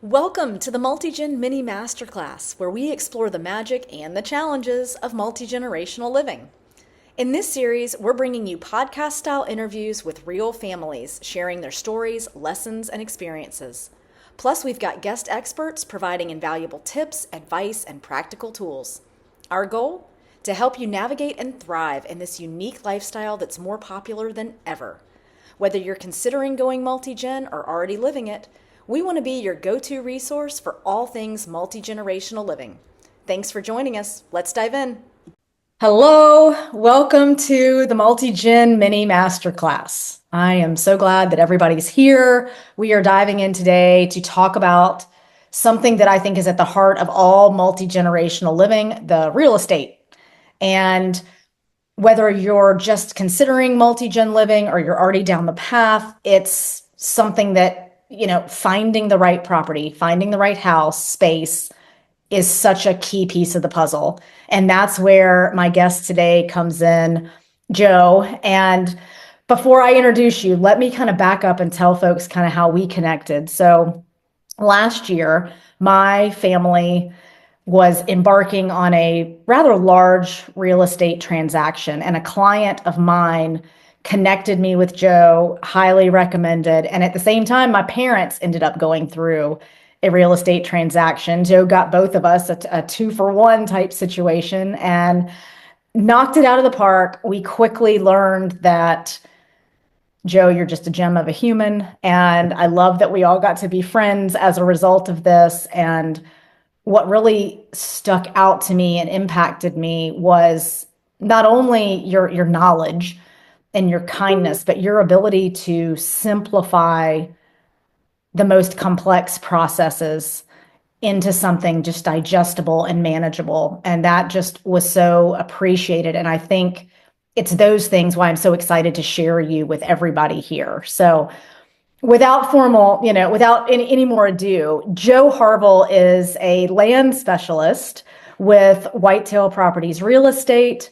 Welcome to the Multigen Mini Masterclass, where we explore the magic and the challenges of multigenerational living. In this series, we're bringing you podcast style interviews with real families sharing their stories, lessons, and experiences. Plus, we've got guest experts providing invaluable tips, advice, and practical tools. Our goal? To help you navigate and thrive in this unique lifestyle that's more popular than ever. Whether you're considering going multi-gen or already living it, we want to be your go-to resource for all things multi-generational living. Thanks for joining us. Let's dive in. Hello, welcome to the Multi-Gen Mini Masterclass. I am so glad that everybody's here. We are diving in today to talk about something that I think is at the heart of all multi-generational living, the real estate. And whether you're just considering multi-gen living or you're already down the path, it's something that finding the right property, finding the right house, space is such a key piece of the puzzle. And that's where my guest today comes in, Joe. And before I introduce you, let me kind of back up and tell folks kind of how we connected. So last year, my family was embarking on a rather large real estate transaction, and a client of mine connected me with Joe, highly recommended. And at the same time, my parents ended up going through a real estate transaction. Joe got both of us a 2-for-1 type situation and knocked it out of the park. We quickly learned that, Joe, you're just a gem of a human. And I love that we all got to be friends as a result of this. And what really stuck out to me and impacted me was not only your knowledge and your kindness, but your ability to simplify the most complex processes into something just digestible and manageable. And that just was so appreciated. And I think it's those things why I'm so excited to share you with everybody here. So without any more ado, Joe Harvill is a land specialist with Whitetail Properties Real Estate.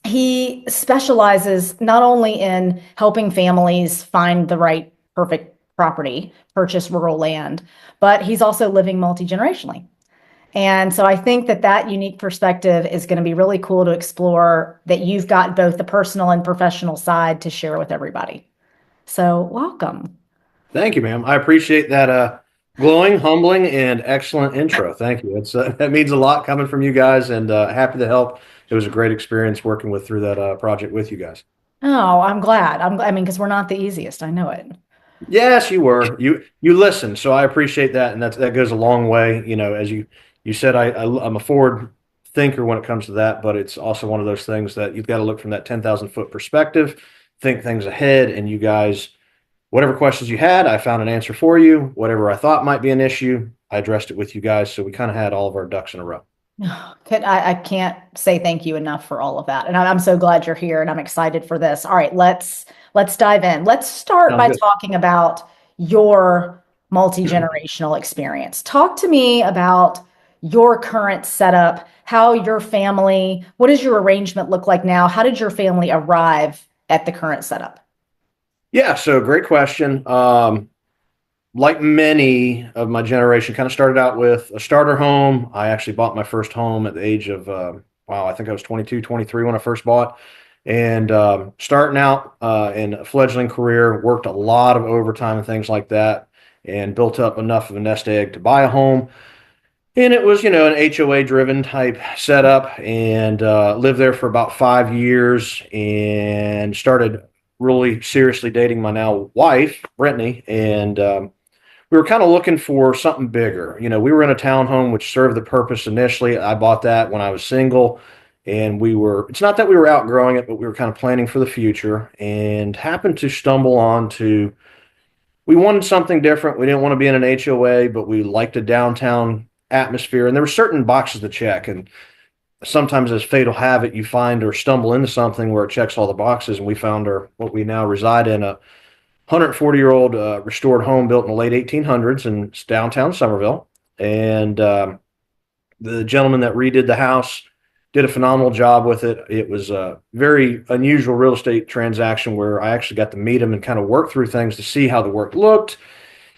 He specializes not only in helping families find the right perfect property, purchase rural land, but he's also living multi-generationally. And so I think that unique perspective is going to be really cool to explore, that you've got both the personal and professional side to share with everybody. So welcome. Thank you, ma'am. I appreciate that glowing, humbling, and excellent intro. Thank you. That means a lot coming from you guys, and happy to help. It was a great experience working through that project with you guys. Oh, I'm glad. I mean, because we're not the easiest. I know it. Yes, you were. You listened, so I appreciate that, and that goes a long way. As you said, I'm a forward thinker when it comes to that, but it's also one of those things that you've got to look from that 10,000-foot perspective, think things ahead, and you guys. Whatever questions you had, I found an answer for you. Whatever I thought might be an issue, I addressed it with you guys. So we kind of had all of our ducks in a row. I can't say thank you enough for all of that. And I'm so glad you're here and I'm excited for this. All right, let's dive in. Let's start Sounds by good. talking about your multi-generational experience. Talk to me about your current setup, how your family, what does your arrangement look like now? How did your family arrive at the current setup? Yeah, so great question. Like many of my generation, kind of started out with a starter home. I actually bought my first home at the age of, wow, I think I was 22, 23 when I first bought. And starting out in a fledgling career, worked a lot of overtime and things like that, and built up enough of a nest egg to buy a home. And it was, an HOA driven type setup, and lived there for about 5 years and started really seriously dating my now wife, Brittany. And we were kind of looking for something bigger. We were in a townhome, which served the purpose initially. I bought that when I was single, and it's not that we were outgrowing it, but we were kind of planning for the future and happened to stumble onto, we wanted something different. We didn't want to be in an HOA, but we liked a downtown atmosphere, and there were certain boxes to check. And sometimes, as fate will have it, you find or stumble into something where it checks all the boxes. And we found what we now reside in, a 140-year-old restored home built in the late 1800s in downtown Somerville. And the gentleman that redid the house did a phenomenal job with it. It was a very unusual real estate transaction where I actually got to meet him and kind of work through things to see how the work looked.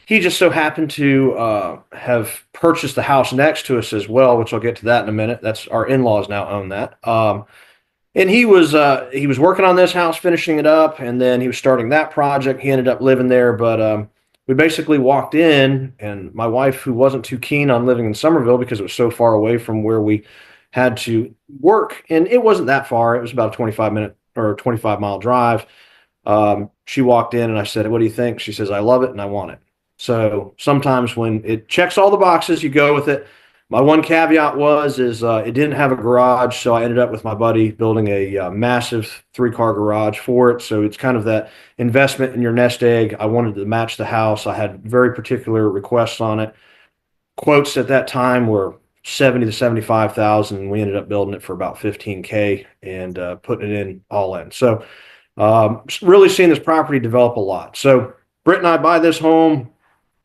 he just so happened to have purchased the house next to us as well, which I'll get to that in a minute. That's our in-laws now own that. And he was working on this house, finishing it up, and then he was starting that project. He ended up living there, but we basically walked in, and my wife, who wasn't too keen on living in Somerville because it was so far away from where we had to work, and it wasn't that far. It was about a 25-minute or 25-mile drive. She walked in, and I said, "What do you think?" She says, "I love it, and I want it." So sometimes when it checks all the boxes, you go with it. My one caveat is it didn't have a garage, so I ended up with my buddy building a massive 3-car garage for it. So it's kind of that investment in your nest egg. I wanted to match the house. I had very particular requests on it. Quotes at that time were 70 to 75,000, and we ended up building it for about 15K and putting it in all in. So really seeing this property develop a lot. So Britt and I buy this home.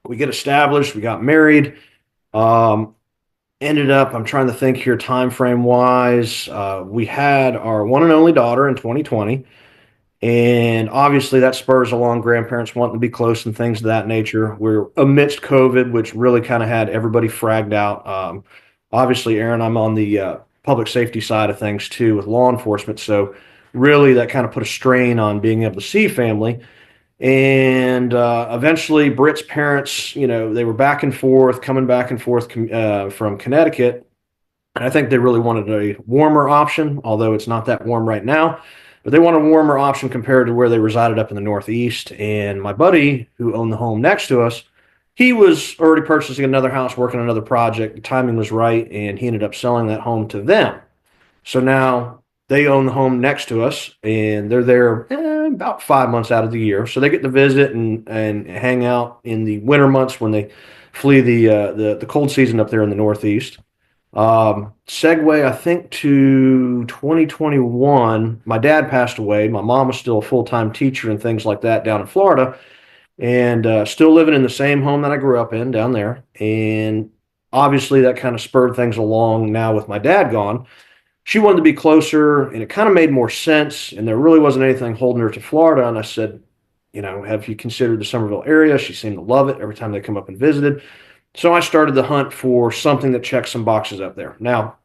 We get established. We got married. Um, Ended up, I'm trying to think here time frame wise. We had our one and only daughter in 2020, and obviously that spurs along grandparents wanting to be close and things of that nature. We're amidst COVID, which really kind of had everybody fragged out. Obviously, Erin, I'm on the public safety side of things too with law enforcement, so really that kind of put a strain on being able to see family. And eventually, Britt's parents, they were back and forth, coming back and forth from Connecticut. And I think they really wanted a warmer option, although it's not that warm right now. But they wanted a warmer option compared to where they resided up in the Northeast. And my buddy, who owned the home next to us, he was already purchasing another house, working on another project. The timing was right, and he ended up selling that home to them. So now they own the home next to us, and they're there about 5 months out of the year. So they get to visit and hang out in the winter months when they flee the cold season up there in the Northeast. Segue, I think, to 2021. My dad passed away. My mom was still a full-time teacher and things like that down in Florida, and still living in the same home that I grew up in down there. And obviously, that kind of spurred things along. Now with my dad gone, she wanted to be closer, and it kind of made more sense. And there really wasn't anything holding her to Florida. And I said, have you considered the Somerville area? She seemed to love it every time they come up and visited. So I started the hunt for something that checks some boxes up there. Now,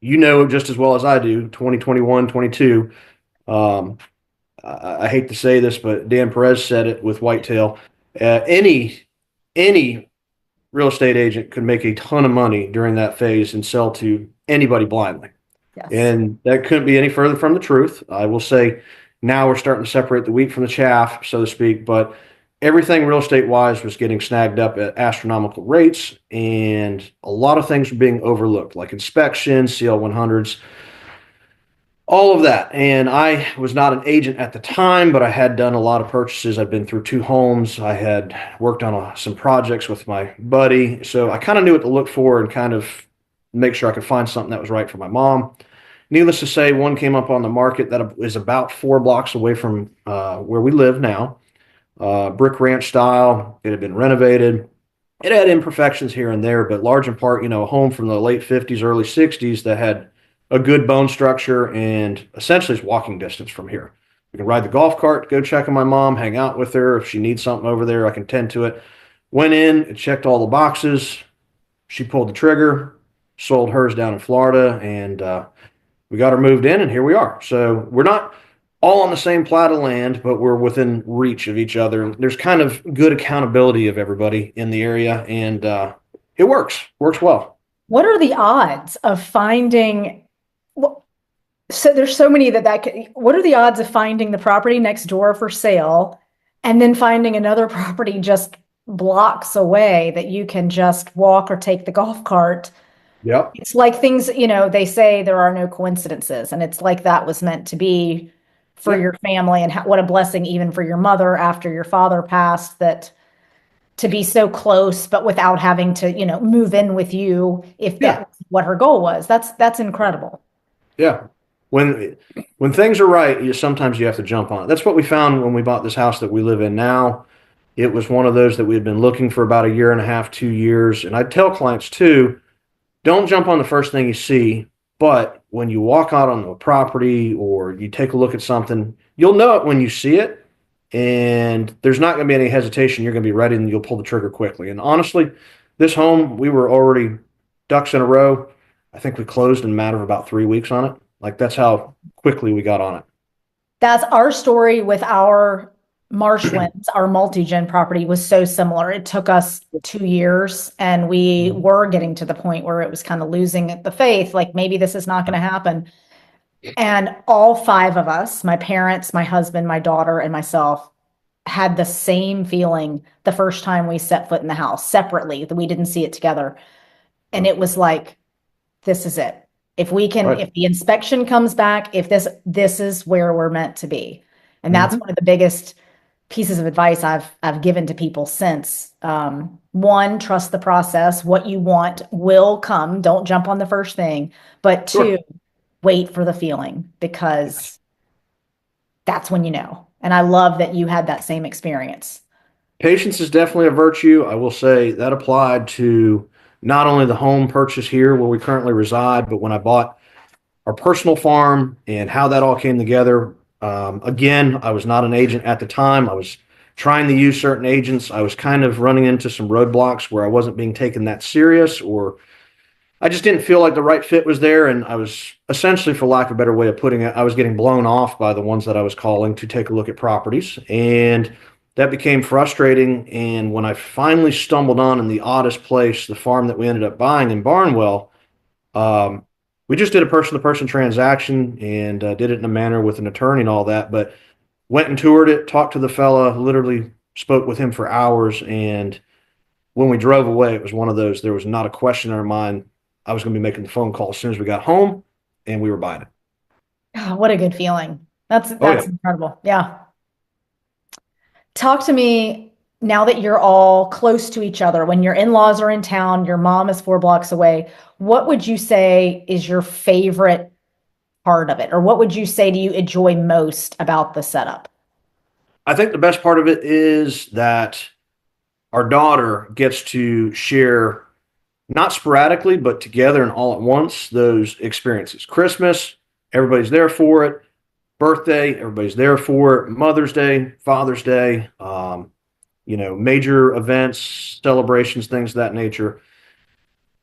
just as well as I do, 2021, 22. I hate to say this, but Dan Perez said it with Whitetail. Any real estate agent could make a ton of money during that phase and sell to anybody blindly. Yes. And that couldn't be any further from the truth. I will say now we're starting to separate the wheat from the chaff, so to speak, but everything real estate wise was getting snagged up at astronomical rates, and a lot of things were being overlooked, like inspections, CL 100s, all of that. And I was not an agent at the time, but I had done a lot of purchases. I'd been through 2 homes. I had worked on some projects with my buddy. So I kind of knew what to look for and kind of make sure I could find something that was right for my mom. Needless to say, one came up on the market that is about 4 blocks away from where we live now. Brick ranch style. It had been renovated. It had imperfections here and there, but large in part, a home from the late 50s, early 60s that had a good bone structure and essentially it's walking distance from here. We can ride the golf cart, go check on my mom, hang out with her. If she needs something over there, I can tend to it. Went in, it checked all the boxes. She pulled the trigger, sold hers down in Florida, and we got her moved in, and here we are. So we're not all on the same plat of land, but we're within reach of each other. There's kind of good accountability of everybody in the area, and it works well. What are the odds of finding? So there's so many what are the odds of finding the property next door for sale and then finding another property just blocks away that you can just walk or take the golf cart? Yep. It's like things, they say there are no coincidences, and it's like that was meant to be for your family, and what a blessing even for your mother after your father passed, that to be so close, but without having to, move in with you if that's what her goal was. That's incredible. Yeah. When things are right, sometimes you have to jump on it. That's what we found when we bought this house that we live in now. It was one of those that we had been looking for about a year and a half, 2 years. And I tell clients too, don't jump on the first thing you see, but when you walk out on the property or you take a look at something, you'll know it when you see it. and there's not going to be any hesitation. You're going to be ready and you'll pull the trigger quickly. And honestly, this home, we were already ducks in a row. I think we closed in a matter of about 3 weeks on it. Like that's how quickly we got on it. That's our story with our Marshlands. Our multi-gen property was so similar. It took us 2 years, and we were getting to the point where it was kind of losing the faith, like maybe this is not going to happen. And all five of us, my parents, my husband, my daughter, and myself, had the same feeling the first time we set foot in the house separately, that we didn't see it together. And it was like, this is it. If we can, Right. if the inspection comes back, if this is where we're meant to be. And that's Hmm. one of the biggest pieces of advice I've given to people since. One, trust the process. What you want will come. Don't jump on the first thing. But two, Sure. wait for the feeling, Yes. because that's when you know. And I love that you had that same experience. Patience is definitely a virtue. I will say that applied to not only the home purchase here where we currently reside, but when I bought our personal farm and how that all came together. Again, I was not an agent at the time. I was trying to use certain agents. I was kind of running into some roadblocks where I wasn't being taken that serious, or I just didn't feel like the right fit was there. And I was essentially, for lack of a better way of putting it, I was getting blown off by the ones that I was calling to take a look at properties. And that became frustrating. And when I finally stumbled on in the oddest place, the farm that we ended up buying in Barnwell, um, we just did a person to person transaction and did it in a manner with an attorney and all that. But went and toured it, talked to the fella, literally spoke with him for hours. And when we drove away, it was one of those, there was not a question in our mind. I was going to be making the phone call as soon as we got home, and we were buying it. Oh, what a good feeling. That's Oh, yeah. that's incredible. Yeah. Talk to me now that you're all close to each other. When your in-laws are in town, your mom is 4 blocks away. What would you say is your favorite part of it? Or what would you say do you enjoy most about the setup? I think the best part of it is that our daughter gets to share, not sporadically, but together and all at once, those experiences. Christmas, everybody's there for it. Birthday, everybody's there for it. Mother's Day, Father's Day, major events, celebrations, things of that nature.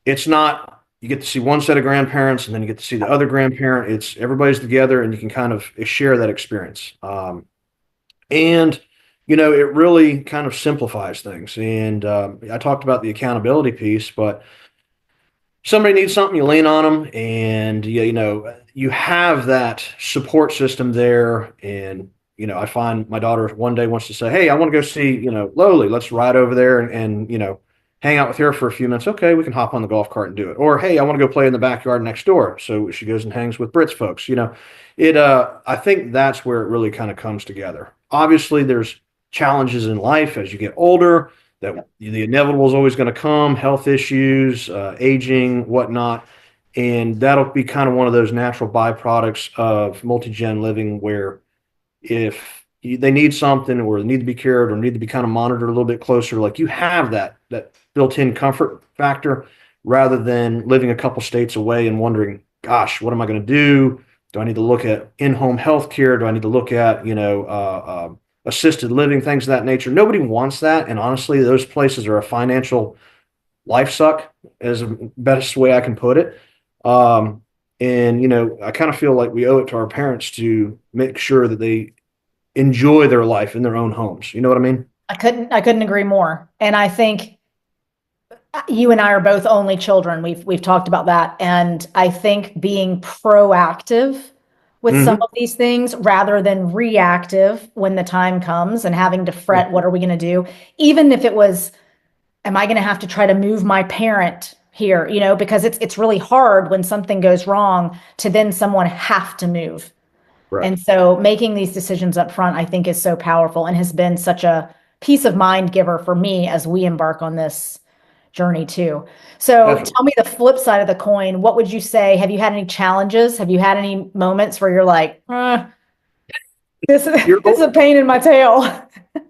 It's not, you get to see one set of grandparents and then you get to see the other grandparent. It's everybody's together and you can kind of share that experience. And, it really kind of simplifies things. And I talked about the accountability piece, but somebody needs something, you lean on them, and you have that support system there. And I find my daughter one day wants to say, "Hey, I want to go see Loli. Let's ride over there and hang out with her for a few minutes." Okay, we can hop on the golf cart and do it. Or hey, I want to go play in the backyard next door. So she goes and hangs with Brits folks. It. I think that's where it really kind of comes together. Obviously, there's challenges in life as you get older that the inevitable is always going to come, health issues, aging, whatnot. And that'll be kind of one of those natural byproducts of multi-gen living where if they need something or they need to be cared or need to be kind of monitored a little bit closer, like you have that built-in comfort factor rather than living a couple states away and wondering, gosh, what am I going to do? Do I need to look at in-home health care? Do I need to look at, assisted living, things of that nature? Nobody wants that. And honestly, those places are a financial life suck, is the best way I can put it. And I kind of feel like we owe it to our parents to make sure that they enjoy their life in their own homes. You know what I mean? I couldn't agree more. And I think you and I are both only children. We've talked about that. And I think being proactive with some Mm-hmm. of these things rather than reactive when the time comes and having to Yeah. fret, what are we going to do? Even if it was, am I going to have to try to move my parent here? Because it's really hard when something goes wrong to then someone have to move. Right. And so making these decisions up front, I think, is so powerful and has been such a peace of mind giver for me as we embark on this journey too. So Definitely. tell me the flip side of the coin. What would you say? Have you had any challenges? Have you had any moments where you're like, this, You're this is a pain in my tail?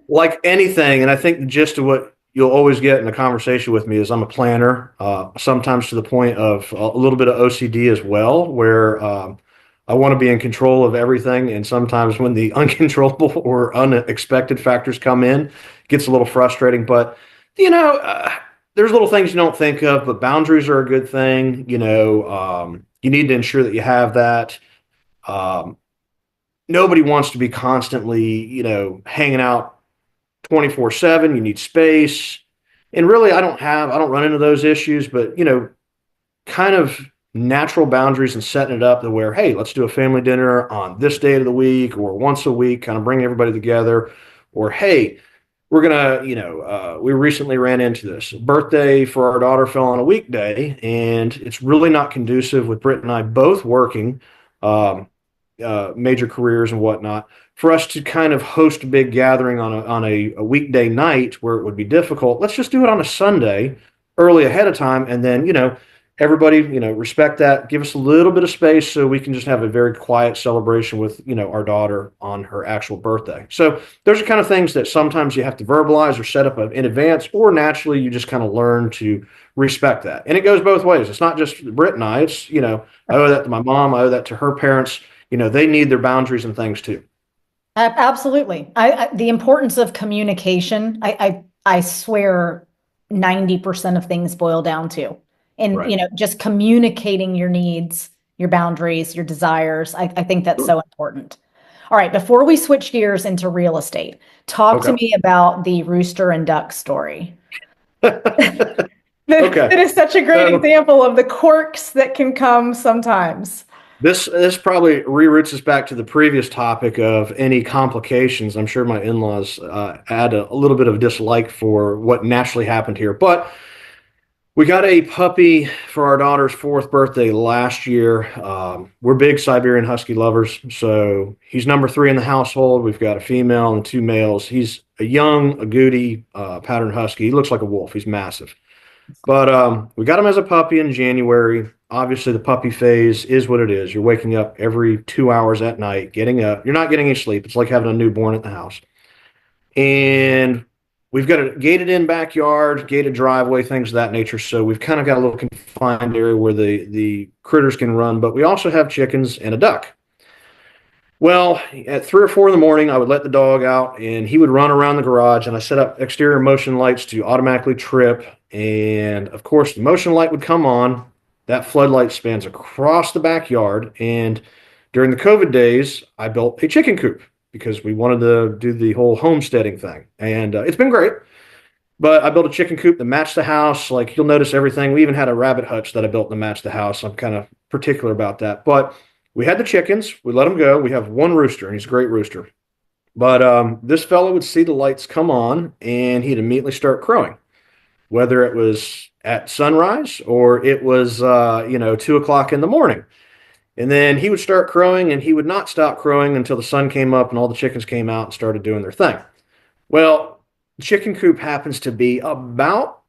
like anything, and I think the gist of what you'll always get in a conversation with me is I'm a planner, sometimes to the point of a little bit of OCD as well, where I want to be in control of everything. And sometimes when the uncontrollable or unexpected factors come in, it gets a little frustrating. But, you know, there's little things you don't think of, but boundaries are a good thing. You need to ensure that you have that. Um, Nobody wants to be constantly, hanging out 24/7. You need space. And really, I don't run into those issues, but, kind of natural boundaries and setting it up to where, hey, let's do a family dinner on this day of the week or once a week, kind of bring everybody together. Or, hey, we're gonna, we recently ran into this birthday for our daughter fell on a weekday, and it's really not conducive with Britt and I both working. Um, Major careers and whatnot, for us to kind of host a big gathering on a weekday night where it would be difficult. Let's just do it on a Sunday early ahead of time, and then everybody respect that. Give us a little bit of space so we can just have a very quiet celebration with our daughter on her actual birthday. So those are kind of things that sometimes you have to verbalize or set up in advance, or naturally you just kind of learn to respect that. And it goes both ways. It's not just Britt and I. It's I owe that to my mom. I owe that to her parents. They need their boundaries and things too. Absolutely. The importance of communication, I swear 90% of things boil down to. And, Right. just communicating your needs, your boundaries, your desires. I think that's so important. All right, before we switch gears into real estate, talk to Okay. me about the rooster and duck story. Okay. That is such a great So example of the quirks that can come sometimes. this probably reroutes us back to the previous topic of any complications. I'm sure my in-laws add a little bit of dislike for what naturally happened here, but we got a puppy for our daughter's fourth birthday last year. We're big Siberian Husky lovers, so he's number 3 in the household. We've got a female and 2 males. He's a young agouti pattern Husky. He looks like a wolf. He's massive. But we got him as a puppy in January. Obviously, the puppy phase is what it is. You're waking up every 2 hours at night, getting up. You're not getting any sleep. It's like having a newborn at the house. And we've got a gated in backyard, gated driveway, things of that nature. So we've kind of got a little confined area where the critters can run, but we also have chickens and a duck. Well, at 3 or 4 in the morning, I would let the dog out and he would run around the garage, and I set up exterior motion lights to automatically trip. And of course, the motion light would come on. That floodlight spans across the backyard. And during the COVID days, I built a chicken coop because we wanted to do the whole homesteading thing. And it's been great. But I built a chicken coop that matched the house. Like, you'll notice everything. We even had a rabbit hutch that I built to match the house. I'm kind of particular about that. But we had the chickens. We let them go. We have one rooster, and he's a great rooster. But this fellow would see the lights come on, and he'd immediately start crowing, whether it was at sunrise or it was 2 o'clock in the morning. And then he would start crowing, and he would not stop crowing until the sun came up and all the chickens came out and started doing their thing. Well, the chicken coop happens to be about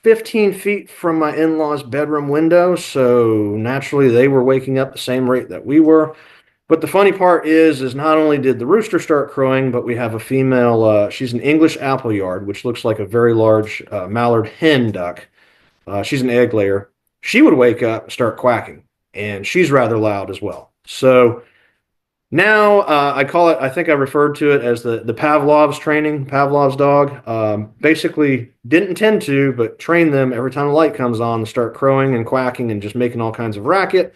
15 feet from my in-laws' bedroom window, so naturally they were waking up the same rate that we were. But the funny part is not only did the rooster start crowing, but we have a female. She's an English appleyard, which looks like a very large mallard hen duck. She's an egg layer. She would wake up and start quacking, and she's rather loud as well. So now I call it, I think I referred to it as the Pavlov's training, Pavlov's dog. Basically didn't intend to, but train them every time the light comes on to start crowing and quacking and just making all kinds of racket.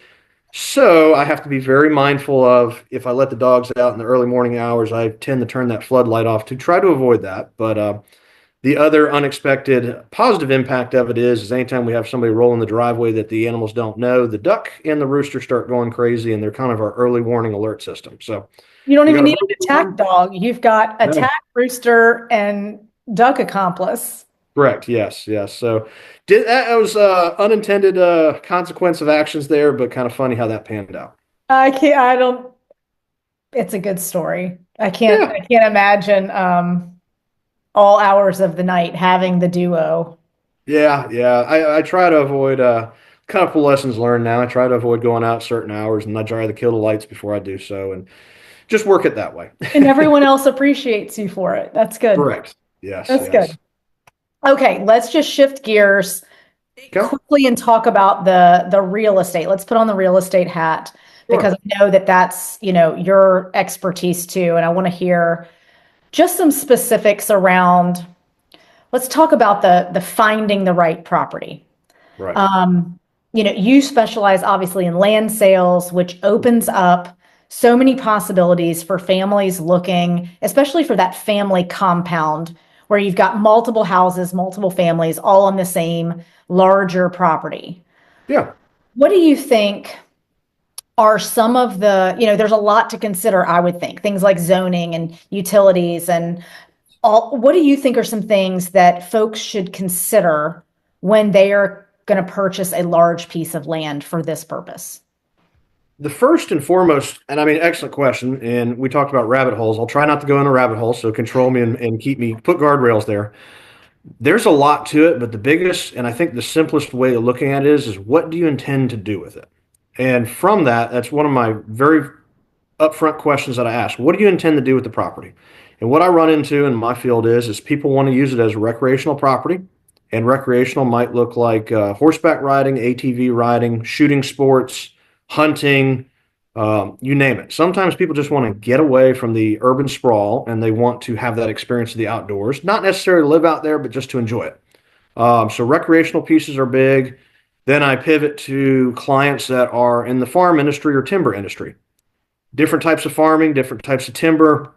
So I have to be very mindful of, if I let the dogs out in the early morning hours, I tend to turn that floodlight off to try to avoid that. But the other unexpected positive impact of it is anytime we have somebody roll in the driveway that the animals don't know, the duck and the rooster start going crazy, and they're kind of our early warning alert system. So You don't we even got a need an attack dog. You've got no, attack rooster and duck accomplice. correct. Yes, yes. So that was unintended consequence of actions there, but kind of funny how that panned out. I don't, it's a good story. Yeah, I can't imagine all hours of the night having the duo. yeah, yeah. I try to avoid couple lessons learned now. I try to avoid going out certain hours, and I try to kill the lights before I do so, and just work it that way. And everyone else appreciates you for it. That's good. Correct. Yes, That's yes. good. Okay, let's just shift gears Okay. quickly and talk about the real estate. Let's put on the real estate hat. because Sure. I know that that's, your expertise too. And I want to hear just some specifics around, let's talk about the finding the right property. Right. Um, you specialize obviously in land sales, which opens up so many possibilities for families looking, especially for that family compound where you've got multiple houses, multiple families, all on the same larger property. Yeah. What do you think are some of there's a lot to consider, I would think, things like zoning and utilities and all. What do you think are some things that folks should consider when they are going to purchase a large piece of land for this purpose? The first and foremost, and I mean, excellent question. And we talked about rabbit holes. I'll try not to go in a rabbit hole, so control me and keep me, put guardrails there. There's a lot to it, but the biggest, and I think the simplest way of looking at it is what do you intend to do with it? And from that, that's one of my very upfront questions that I ask. What do you intend to do with the property? And what I run into in my field is people want to use it as recreational property. And recreational might look like horseback riding, ATV riding, shooting sports, hunting, you name it. Sometimes people just want to get away from the urban sprawl and they want to have that experience of the outdoors, not necessarily live out there, but just to enjoy it. So recreational pieces are big. Then I pivot to clients that are in the farm industry or timber industry. Different types of farming, different types of timber.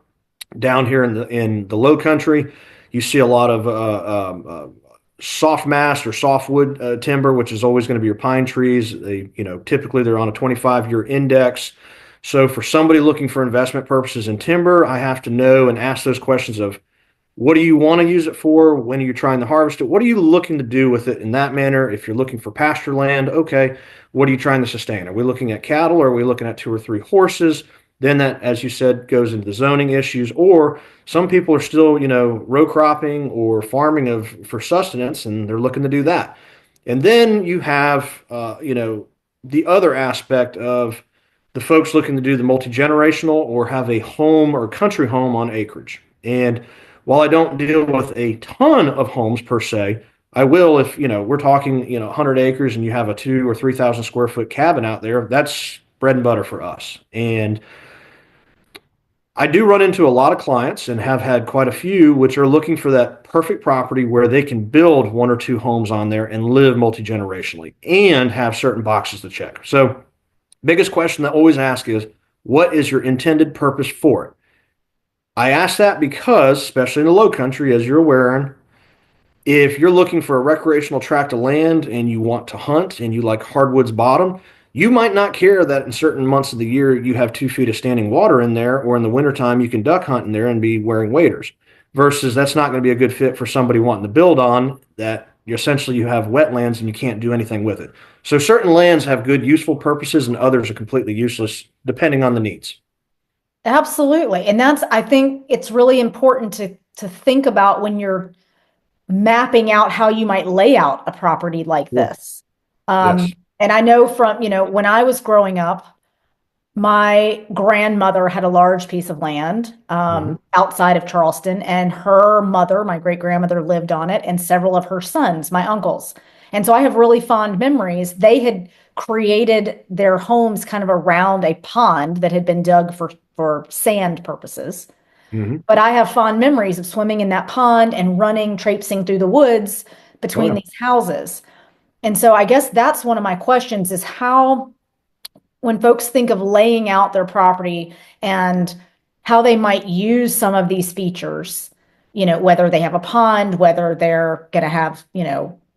Down here in the low country, you see a lot of soft mast or softwood timber, which is always going to be your pine trees. Typically they're on a 25-year index. So for somebody looking for investment purposes in timber, I have to know and ask those questions of what do you want to use it for? When are you trying to harvest it? What are you looking to do with it in that manner? If you're looking for pasture land, okay, what are you trying to sustain? Are we looking at cattle or are we looking at 2 or 3 horses? Then that, as you said, goes into the zoning issues. Or some people are still, row cropping or farming for sustenance, and they're looking to do that. And then you have, the other aspect of the folks looking to do the multi-generational or have a home or country home on acreage. And while I don't deal with a ton of homes per se, I will if, we're talking, 100 acres and you have a 2 or 3,000 square foot cabin out there, that's bread and butter for us. And I do run into a lot of clients and have had quite a few which are looking for that perfect property where they can build 1 or 2 homes on there and live multi-generationally and have certain boxes to check. So biggest question that I always ask is, what is your intended purpose for it? I ask that because, especially in the low country, as you're aware, if you're looking for a recreational tract of land and you want to hunt and you like hardwoods bottom, you might not care that in certain months of the year you have 2 feet of standing water in there, or in the wintertime you can duck hunt in there and be wearing waders. Versus that's not going to be a good fit for somebody wanting to build on that. Essentially you have wetlands and you can't do anything with it. So certain lands have good useful purposes and others are completely useless depending on the needs. Absolutely. And I think it's really important to think about when you're mapping out how you might lay out a property like Sure. this. Yes. And I know from, when I was growing up, my grandmother had a large piece of land Mhm. outside of Charleston, and her mother, my great grandmother, lived on it, and several of her sons, my uncles. And so I have really fond memories. They had created their homes kind of around a pond that had been dug for sand purposes. Mhm. But I have fond memories of swimming in that pond and running, traipsing through the woods Oh between yeah. these houses. And so I guess that's one of my questions is how, when folks think of laying out their property and how they might use some of these features, whether they have a pond, whether they're going to have,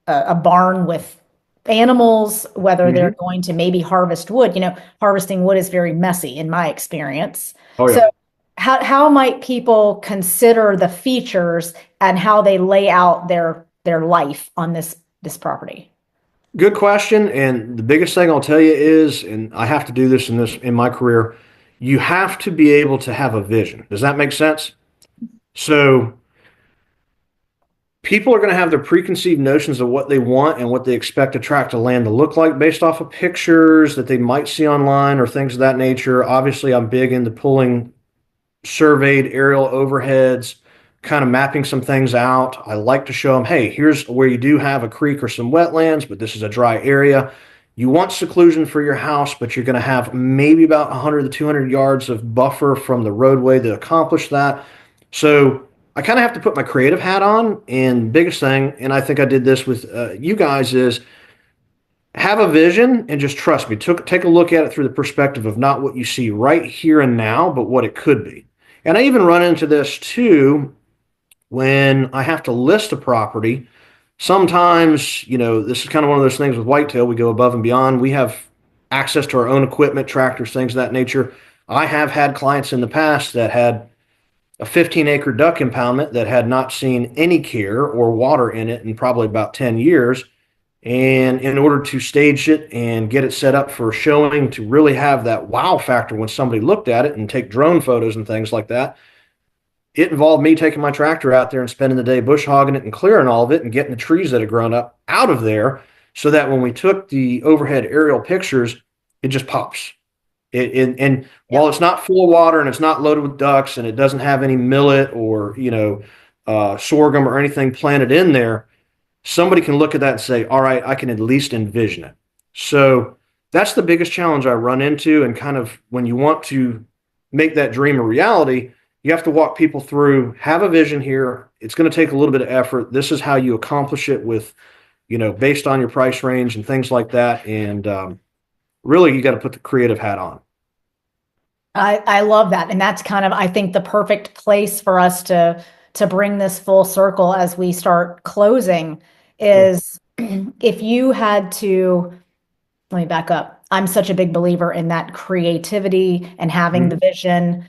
a barn with animals, whether they're Mhm. going to maybe harvest wood. Harvesting wood is very messy in my experience. Oh So yeah. how might people consider the features and how they lay out their life on this property? Good question. And the biggest thing I'll tell you is, and I have to do this in my career, you have to be able to have a vision. Does that make sense? So people are going to have their preconceived notions of what they want and what they expect a tract of land to look like based off of pictures that they might see online or things of that nature. Obviously, I'm big into pulling surveyed aerial overheads, kind of mapping some things out. I like to show them, hey, here's where you do have a creek or some wetlands, but this is a dry area. You want seclusion for your house, but you're going to have maybe about 100 to 200 yards of buffer from the roadway to accomplish that. So I kind of have to put my creative hat on. And biggest thing, and I think I did this with you guys, is have a vision and just trust me. Take a look at it through the perspective of not what you see right here and now, but what it could be. And I even run into this too when I have to list a property. Sometimes, this is kind of one of those things with whitetail. We go above and beyond. We have access to our own equipment, tractors, things of that nature. I have had clients in the past that had a 15-acre duck impoundment that had not seen any care or water in it in probably about 10 years. And in order to stage it and get it set up for showing, to really have that wow factor when somebody looked at it and take drone photos and things like that, it involved me taking my tractor out there and spending the day bush hogging it and clearing all of it and getting the trees that had grown up out of there, so that when we took the overhead aerial pictures, it just pops. And while it's not full of water and it's not loaded with ducks and it doesn't have any millet or sorghum or anything planted in there, somebody can look at that and say, all right, I can at least envision it. So that's the biggest challenge I run into. And kind of when you want to make that dream a reality, you have to walk people through, have a vision here. It's going to take a little bit of effort. This is how you accomplish it with, based on your price range and things like that. And really, you got to put the creative hat on. I love that. And that's kind of, I think, the perfect place for us to bring this full circle as we start closing is if you had to, let me back up. I'm such a big believer in that creativity and having the vision.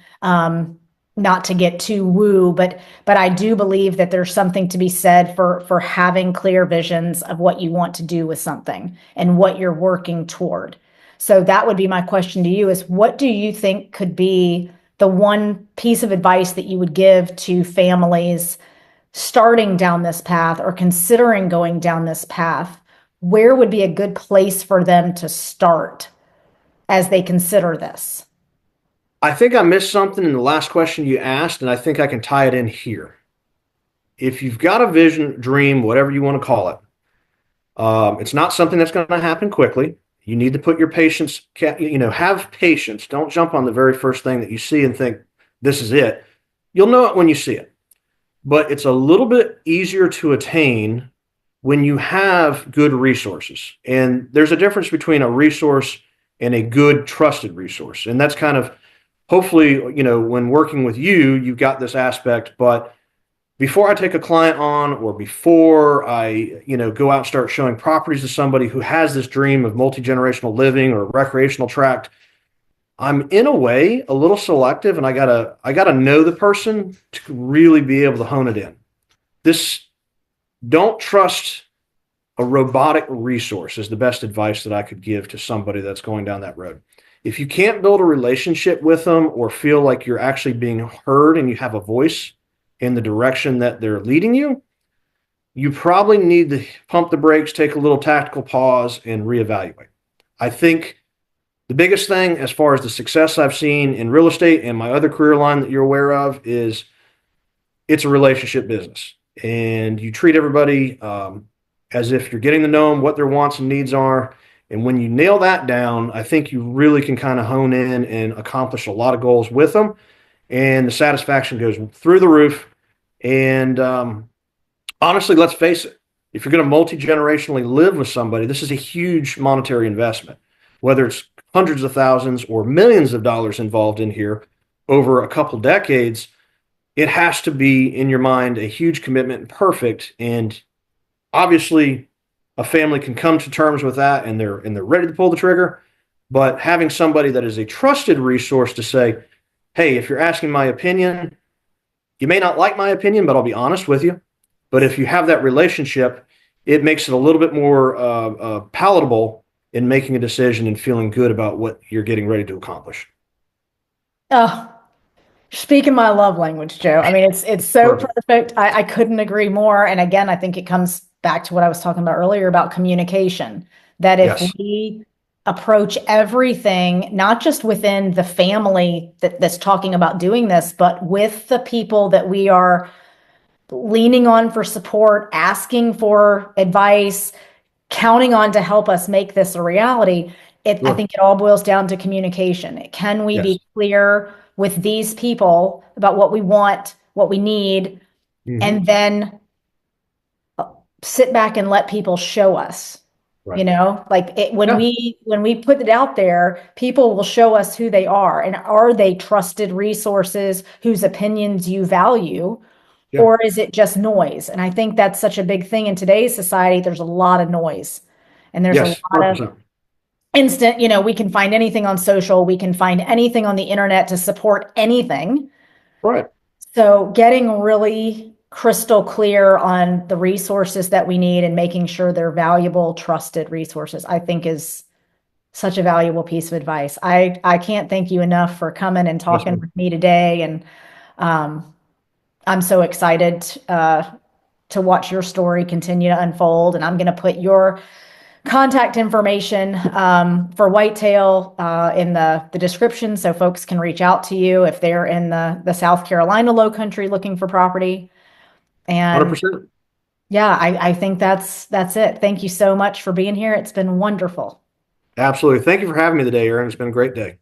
Not to get too woo, but I do believe that there's something to be said for having clear visions of what you want to do with something and what you're working toward. So that would be my question to you, is what do you think could be the one piece of advice that you would give to families starting down this path or considering going down this path? Where would be a good place for them to start as they consider this? I think I missed something in the last question you asked, and I think I can tie it in here. If you've got a vision, dream, whatever you want to call it, it's not something that's going to happen quickly. You need to put your patience, have patience. Don't jump on the very first thing that you see and think, this is it. You'll know it when you see it. But it's a little bit easier to attain when you have good resources. And there's a difference between a resource and a good, trusted resource. And that's kind of, hopefully, when working with you, you've got this aspect. But before I take a client on, or before I, go out and start showing properties to somebody who has this dream of multi-generational living or recreational tract, I'm in a way a little selective, and I gotta know the person to really be able to hone it in. Don't trust a robotic resource is the best advice that I could give to somebody that's going down that road. If you can't build a relationship with them or feel like you're actually being heard and you have a voice in the direction that they're leading you, you probably need to pump the brakes, take a little tactical pause, and reevaluate. I think the biggest thing as far as the success I've seen in real estate and my other career line that you're aware of is it's a relationship business. And you treat everybody as if you're getting to know them, what their wants and needs are. And when you nail that down, I think you really can kind of hone in and accomplish a lot of goals with them. And the satisfaction goes through the roof. And honestly, let's face it, if you're going to multi-generationally live with somebody, this is a huge monetary investment, whether it's hundreds of thousands or millions of dollars involved in here over a couple decades. It has to be, in your mind, a huge commitment and perfect. And obviously, a family can come to terms with that and they're ready to pull the trigger. But having somebody that is a trusted resource to say, hey, if you're asking my opinion, you may not like my opinion, but I'll be honest with you. But if you have that relationship, it makes it a little bit more palatable in making a decision and feeling good about what you're getting ready to accomplish. Oh, speaking my love language, Joe. I mean, it's so perfect. I couldn't agree more. And again, I think it comes back to what I was talking about earlier about communication, that if we approach everything, not just within the family that's talking about doing this, but with the people that we are leaning on for support, asking for advice, counting on to help us make this a reality, I Sure. think it all boils down to communication. Can we Yes. be clear with these people about what we want, what we need, Hmm. and then sit back and let people show us? Right. Like when Yeah. we put it out there, people will show us who they are, and are they trusted resources whose opinions you value, Yeah. or is it just noise? And I think that's such a big thing in today's society. There's a lot of noise, and there's a Yes. lot of 100%. instant, we can find anything on social, we can find anything on the internet to support anything. Right. So getting really crystal clear on the resources that we need and making sure they're valuable, trusted resources, I think is such a valuable piece of advice. I can't thank you enough for coming and Yes, talking ma'am. with me today. And I'm so excited to watch your story continue to unfold. And I'm going to put your contact information for Whitetail in the description so folks can reach out to you if they're in the South Carolina Low Country looking for property. And 100%. yeah, I think that's it. Thank you so much for being here. It's been wonderful. Absolutely. Thank you for having me today, Erin. It's been a great day.